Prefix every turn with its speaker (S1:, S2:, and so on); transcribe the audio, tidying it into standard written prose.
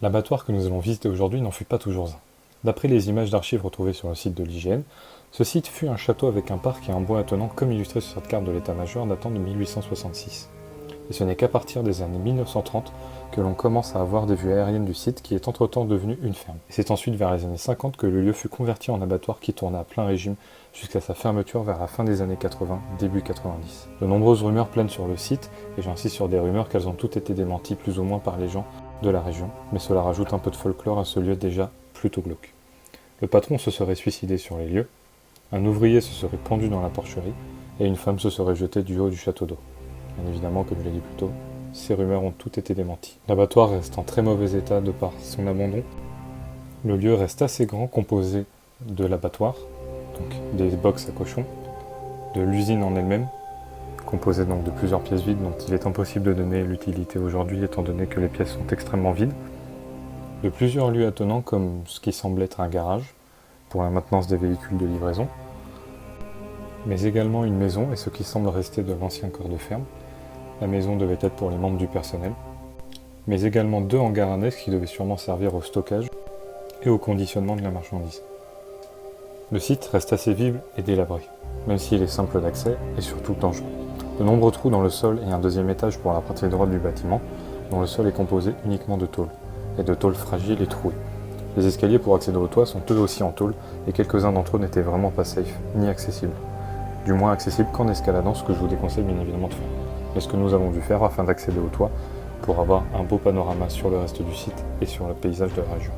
S1: L'abattoir que nous allons visiter aujourd'hui n'en fut pas toujours un. D'après les images d'archives retrouvées sur le site de l'IGN, ce site fut un château avec un parc et un bois attenant comme illustré sur cette carte de l'état-major datant de 1866. Et ce n'est qu'à partir des années 1930 que l'on commence à avoir des vues aériennes du site qui est entre-temps devenu une ferme. Et c'est ensuite vers les années 50 que le lieu fut converti en abattoir qui tourna à plein régime jusqu'à sa fermeture vers la fin des années 80, début 90. De nombreuses rumeurs planent sur le site, et j'insiste sur des rumeurs qu'elles ont toutes été démenties plus ou moins par les gens de la région, mais cela rajoute un peu de folklore à ce lieu déjà plutôt glauque. Le patron se serait suicidé sur les lieux, un ouvrier se serait pendu dans la porcherie, et une femme se serait jetée du haut du château d'eau. Bien évidemment, comme je l'ai dit plus tôt, ces rumeurs ont toutes été démenties. L'abattoir reste en très mauvais état de par son abandon. Le lieu reste assez grand, composé de l'abattoir, donc des box à cochons, de l'usine en elle-même, composée donc de plusieurs pièces vides dont il est impossible de donner l'utilité aujourd'hui étant donné que les pièces sont extrêmement vides, de plusieurs lieux attenants comme ce qui semble être un garage pour la maintenance des véhicules de livraison, mais également une maison et ce qui semble rester de l'ancien corps de ferme. La maison devait être pour les membres du personnel, mais également 2 hangars annexes qui devaient sûrement servir au stockage et au conditionnement de la marchandise. Le site reste assez vide et délabré, même s'il est simple d'accès et surtout dangereux. De nombreux trous dans le sol et un deuxième étage pour la partie droite du bâtiment, dont le sol est composé uniquement de tôle, et de tôle fragile et trouée. Les escaliers pour accéder au toit sont eux aussi en tôle, et quelques-uns d'entre eux n'étaient vraiment pas safe, ni accessibles. Du moins accessibles qu'en escaladant, ce que je vous déconseille bien évidemment de faire. Et ce que nous avons dû faire afin d'accéder au toit, pour avoir un beau panorama sur le reste du site et sur le paysage de la région.